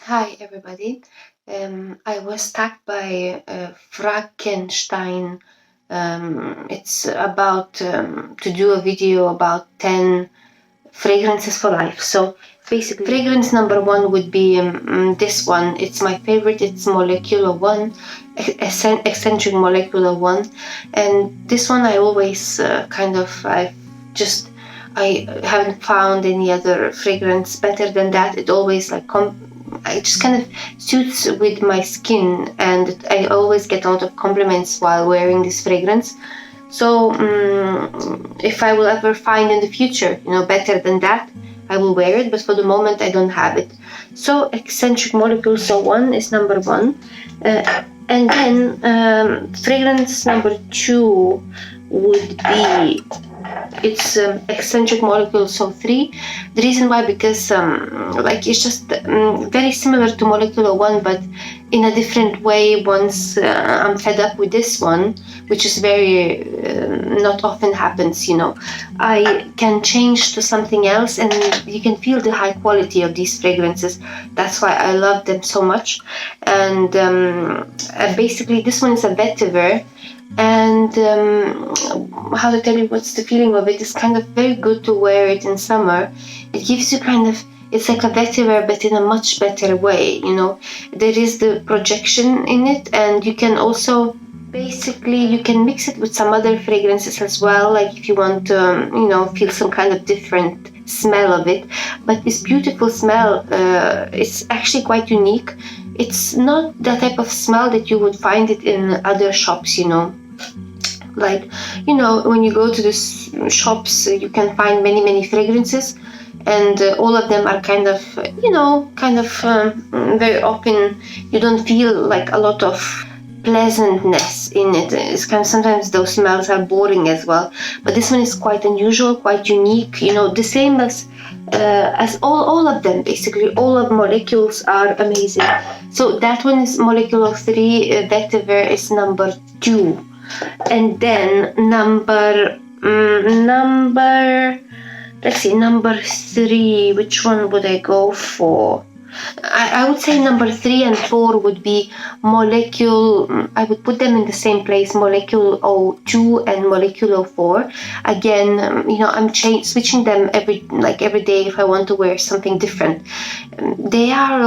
Hi everybody. I was tagged by Fragkenstein. It's about to do a video about 10 fragrances for life. So basically, fragrance number one would be this one. It's my favorite. It's molecular one, eccentric molecular one, and this one I always I haven't found any other fragrance better than that. It always I just kind of suits with my skin, and I always get a lot of compliments while wearing this fragrance. So if I will ever find in the future, better than that, I will wear it. But for the moment, I don't have it. So eccentric molecule, so one is number one, and then fragrance number two would be it's eccentric molecule, so three. The reason why, because it's just very similar to molecular one, but in a different way. Once I'm fed up with this one, which is very not often happens, I can change to something else, and you can feel the high quality of these fragrances. That's why I love them so much. And basically this one is a vetiver, and how to tell you what's the feeling of it. It's kind of very good to wear it in summer. It gives you it's like a vetiver, but in a much better way. There is the projection in it, and you can also you can mix it with some other fragrances as well, like if you want to feel some kind of different smell of it. But this beautiful smell, it's actually quite unique. It's not the type of smell that you would find it in other shops, when you go to these shops, you can find many fragrances, and all of them are kind of very often you don't feel like a lot of pleasantness in it. It's kind of, sometimes those smells are boring as well, but this one is quite unusual, quite unique, the same as all of them. Basically all of molecules are amazing. So that one is molecular 3, vetiver is number 2. And then number 3, which one would I go for? I would say number 3 and 4 would be molecule. I would put them in the same place, molecule 02 and molecule 04. Again, I'm switching them every day if I want to wear something different. They are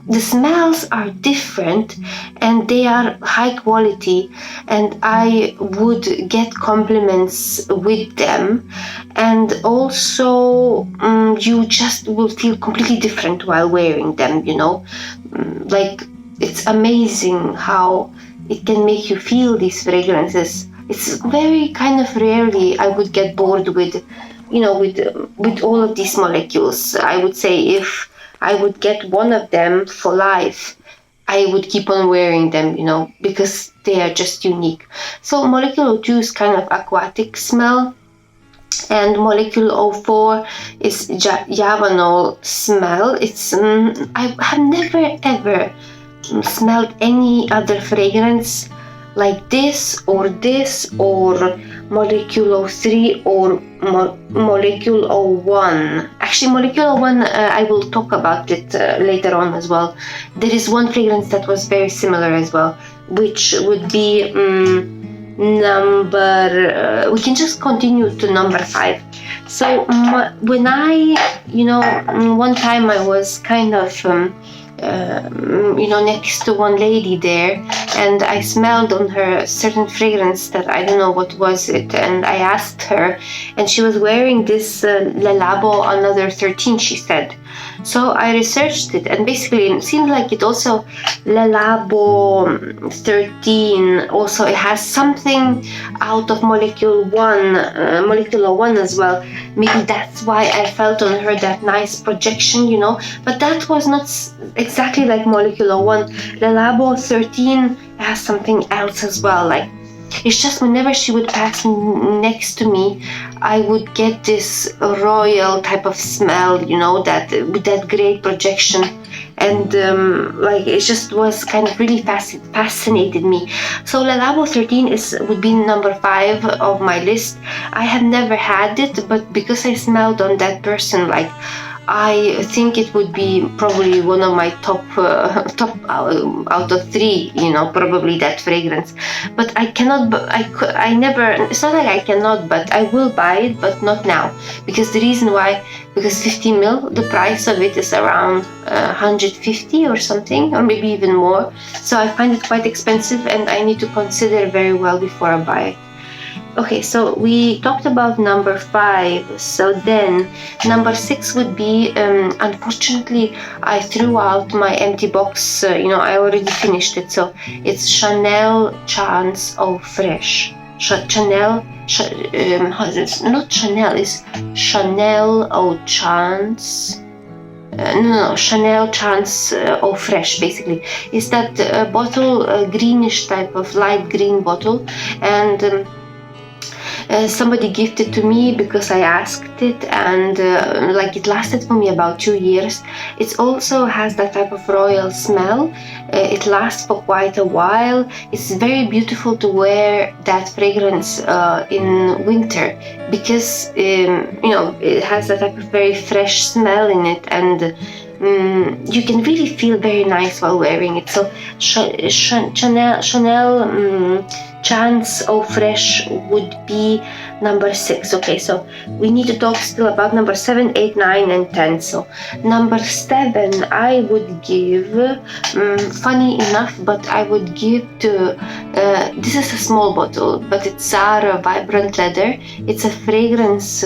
the smells are different, and they are high quality, and I would get compliments with them. And also you just will feel completely different while wearing them. It's amazing how it can make you feel these fragrances. It's very kind of rarely I would get bored with all of these molecules. I would say if I would get one of them for life, I would keep on wearing them, because they are just unique. So molecule 02 is kind of aquatic smell, and molecule 04 is Yavanol smell. It's I have never ever smelled any other fragrance like this or molecule 03 or molecule 01. Actually, molecule 01, I will talk about it later on as well. There is one fragrance that was very similar as well, which would be number we can just continue to number 5. So when I one time I was kind of next to one lady there, and I smelled on her a certain fragrance that I don't know what was it, and I asked her, and she was wearing this labo-Another 13, she said. So I researched it, and basically it seems like it also labo 13 also it has something out of molecule 1 as well. Maybe that's why I felt on her that nice projection, but that was not exactly like molecular 1. The labo 13 has something else as well. It's just whenever she would pass next to me, I would get this royal type of smell, that with that great projection. And it just was kind of really fascinated me. So La Labo 13 would be number 5 of my list. I have never had it, but because I smelled on that person, I think it would be probably one of my top out of 3, probably that fragrance. But I cannot, I never, it's not like I cannot, but I will buy it, but not now. Because the reason why, because 50 mil, the price of it is around 150 or something, or maybe even more. So I find it quite expensive, and I need to consider very well before I buy it. Okay, so we talked about number 5. So then number 6 would be, unfortunately, I threw out my empty box. I already finished it. So it's Chanel Chance-Eau Fresh. Chanel, not Chanel, it's Chanel Eau Chance. No, Chanel Chance-Eau Fresh, basically. It's that bottle, greenish type of light green bottle. And somebody gifted to me because I asked it, and it lasted for me about 2 years. It also has that type of royal smell. It lasts for quite a while. It's very beautiful to wear that fragrance in winter, because it has that type of very fresh smell in it, and you can really feel very nice while wearing it. So Chanel Chance-Eau Fresh would be number 6. Okay, so we need to talk still about number 7, 8, 9, and 10. So number 7, I would give, funny enough, but I would give to, this is a small bottle, but it's Zara Vibrant Leather. It's a fragrance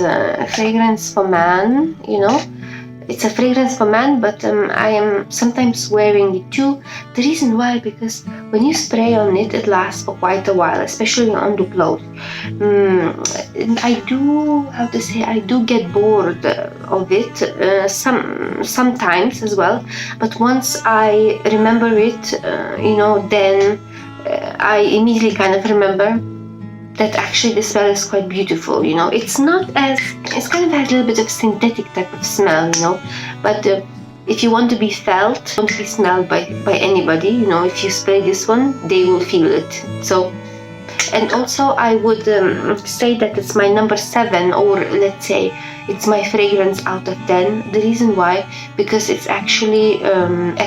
for man, It's a fragrance for man, but I am sometimes wearing it too. The reason why, because when you spray on it, it lasts for quite a while, especially on the clothes. I do get bored of it sometimes as well. But once I remember it, then I immediately kind of remember that actually the smell is quite beautiful. It's not as, it's kind of has a little bit of synthetic type of smell, but if you want to be felt, want to be smelled by anybody, if you spray this one, they will feel it. So, and also I would say that it's my number 7, or let's say it's my fragrance out of 10. The reason why, because it's actually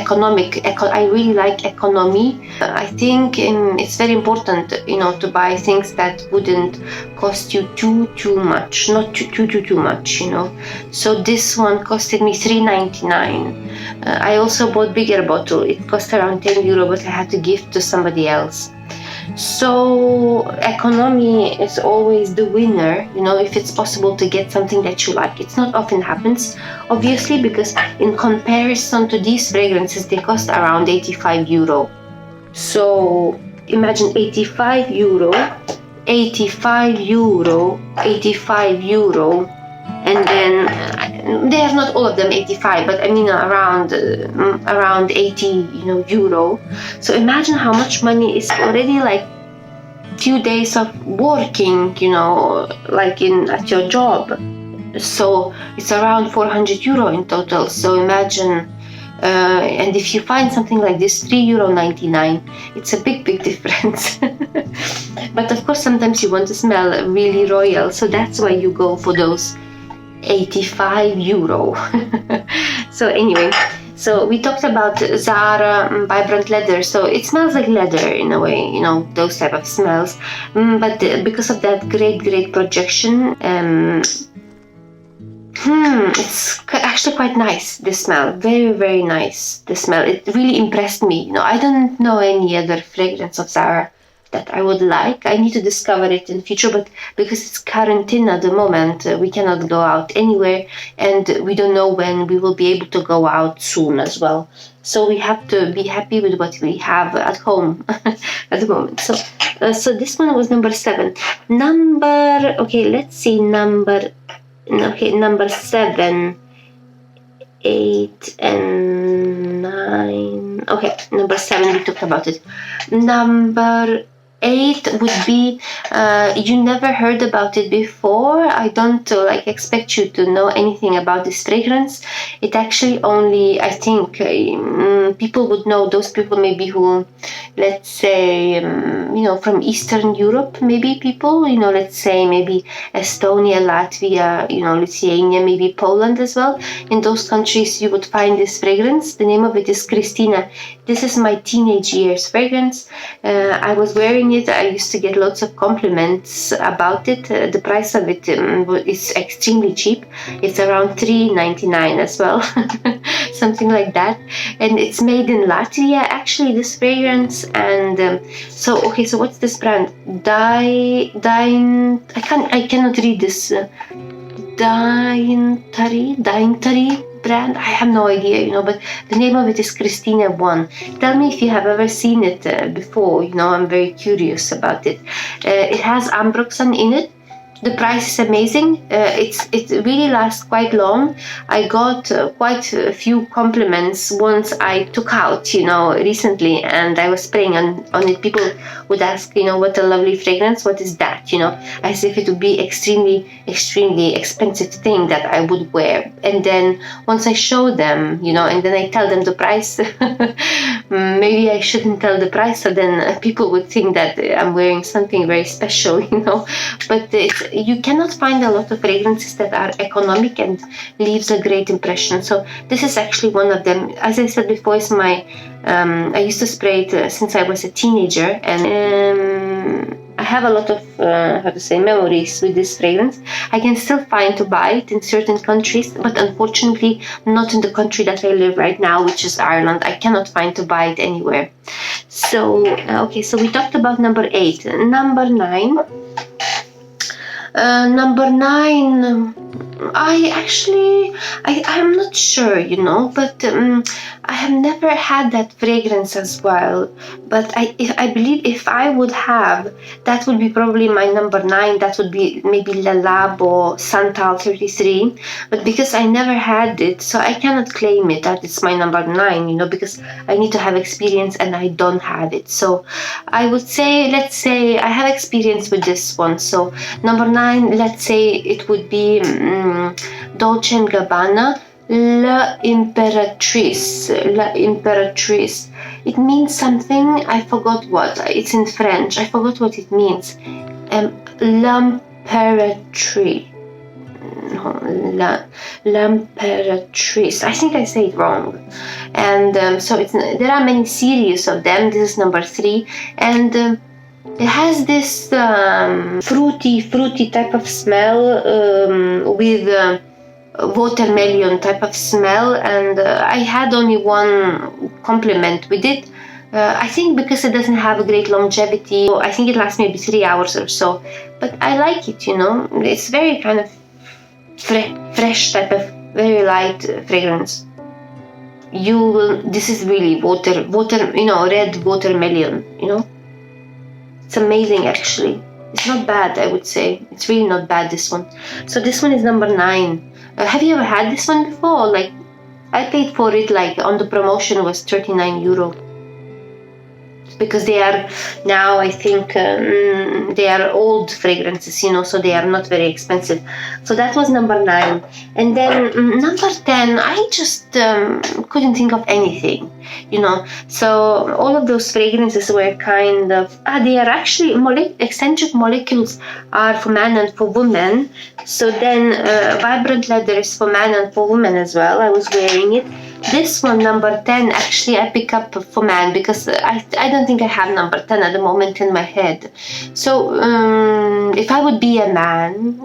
economic. I really like economy. I think it's very important, to buy things that wouldn't cost you too much, not too much, So this one costed me $3.99. I also bought bigger bottle. It cost around €10, but I had to give to somebody else. So economy is always the winner, if it's possible to get something that you like. It's not often happens, obviously, because in comparison to these fragrances, they cost around €85. So imagine €85, and then they are not all of them 85, but I mean around 80 euro. So imagine how much money is already like few days of working, at your job. So it's around €400 in total. So imagine, and if you find something like this, €3.99, it's a big difference. But of course, sometimes you want to smell really royal, so that's why you go for those €85. So anyway, so we talked about Zara Vibrant Leather. So it smells like leather in a way, those type of smells. But because of that great projection, it's actually quite nice, the smell. Very nice, the smell. It really impressed me. I don't know any other fragrance of Zara that I would like. I need to discover it in the future, but because it's quarantine at the moment, we cannot go out anywhere, and we don't know when we will be able to go out soon as well. So we have to be happy with what we have at home at the moment. So this one was number 7. Number 7, 8, and 9. Okay, number 7, we talked about it. Number 8 would be, you never heard about it before. I don't like expect you to know anything about this fragrance. It actually only, I think, people would know, those people maybe who, let's say, from Eastern Europe, maybe people, let's say maybe Estonia, Latvia, Lithuania, maybe Poland as well. In those countries, you would find this fragrance. The name of it is Christina. This is my teenage years fragrance. I was wearing it. I used to get lots of compliments about it. The price of it is extremely cheap. It's around $3.99 as well, something like that. And it's made in Latvia, actually, this fragrance. And so what's this brand? I cannot read this. Daintari brand. I have no idea, but the name of it is Christina 1. Tell me if you have ever seen it before. I'm very curious about it. It has ambroxan in it. The price is amazing. It really lasts quite long. I got quite a few compliments once I took out, recently, and I was spraying on it. People would ask, what a lovely fragrance. What is that? As if it would be extremely, extremely expensive thing that I would wear. And then once I show them, and then I tell them the price, maybe I shouldn't tell the price, so then people would think that I'm wearing something very special, But you cannot find a lot of fragrances that are economic and leaves a great impression. So this is actually one of them. As I said before, it's my I used to spray it since I was a teenager, and I have a lot of memories with this fragrance. I can still find to buy it in certain countries, but unfortunately not in the country that I live right now, which is Ireland. I cannot find to buy it anywhere. So so we talked about number 8. Number 9. Number 9, I'm not sure, but I have never had that fragrance as well. But I believe if I would have, that would be probably my number 9. That would be maybe Le Labo SANTAL 33. But because I never had it, so I cannot claim it that it's my number 9, because I need to have experience and I don't have it. So I would say, let's say I have experience with this one. So number 9, let's say it would be Dolce & Gabbana L'imperatrice. It means something, I forgot what. It's in French. I forgot what it means. L'imperatrice. L'imperatrice. I think I say it wrong. And so there are many series of them. This is number 3. And it has this fruity type of smell with watermelon type of smell, and I had only one compliment with it. I think because it doesn't have a great longevity, I think it lasts maybe 3 hours or so. But I like it, It's very kind of fresh type of very light fragrance. This is really water, red watermelon, It's amazing, actually. It's not bad, I would say. It's really not bad, this one. So this one is number 9. Have you ever had this one before? Like, I paid for it, on the promotion was €39. Because they are now, I think, they are old fragrances, so they are not very expensive. So that was number 9. And then number 10, I just couldn't think of anything, So all of those fragrances were kind of, they are actually, eccentric molecules are for man and for woman. So then vibrant leather is for man and for woman as well. I was wearing it. This one, number 10, actually I pick up for man because I don't think I have number 10 at the moment in my head. So if I would be a man,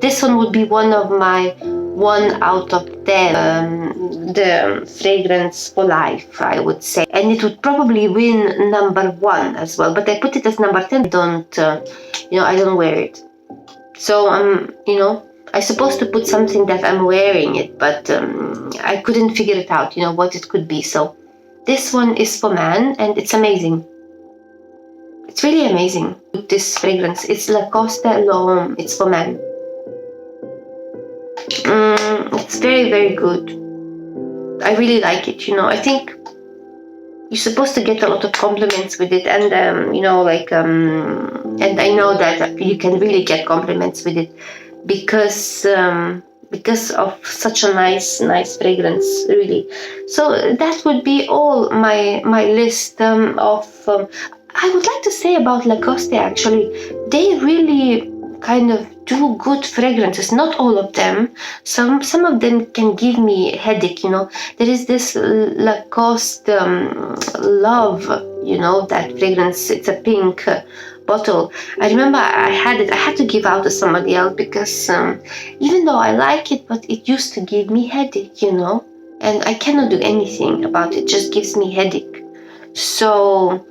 this one would be one of my 1 out of 10, the fragrance for life, I would say. And it would probably win number 1 as well. But I put it as number 10. I don't wear it. So I'm supposed to put something that I'm wearing it, but I couldn't figure it out, what it could be. So this one is for man, and it's amazing. It's really amazing. This fragrance, it's Lacoste L'Homme. It's for man. It's very, very good. I really like it. I think you're supposed to get a lot of compliments with it, and you know, like and I know that you can really get compliments with it because of such a nice fragrance, really. So that would be all my list of I would like to say about Lacoste. Actually, they really kind of do good fragrances. Not all of them. Some of them can give me a headache. You know, there is this Lacoste Love. You know, that fragrance. It's a pink bottle. I remember I had it. I had to give out to somebody else because even though I like it, but it used to give me headache. You know, and I cannot do anything about it. It just gives me headache. So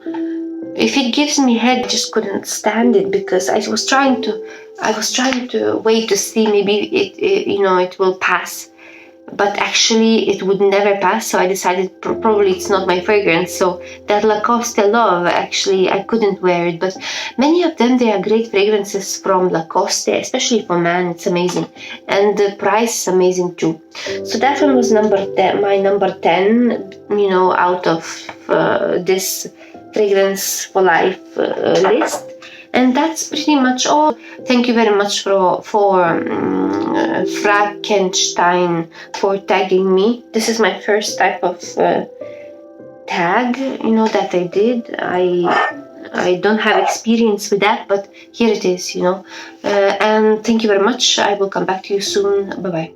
if it gives me head, I just couldn't stand it because I was trying to wait to see maybe it will pass, but actually it would never pass. So I decided probably it's not my fragrance. So that Lacoste Love, actually I couldn't wear it, but many of them, they are great fragrances from Lacoste, especially for men. It's amazing, and the price is amazing too. So that one was my number 10, out of this fragrance for life list. And that's pretty much all. Thank you very much for Fragkenstein for tagging me. This is my first type of tag, that I did. I don't have experience with that, but here it is, and thank you very much. I will come back to you soon. Bye bye.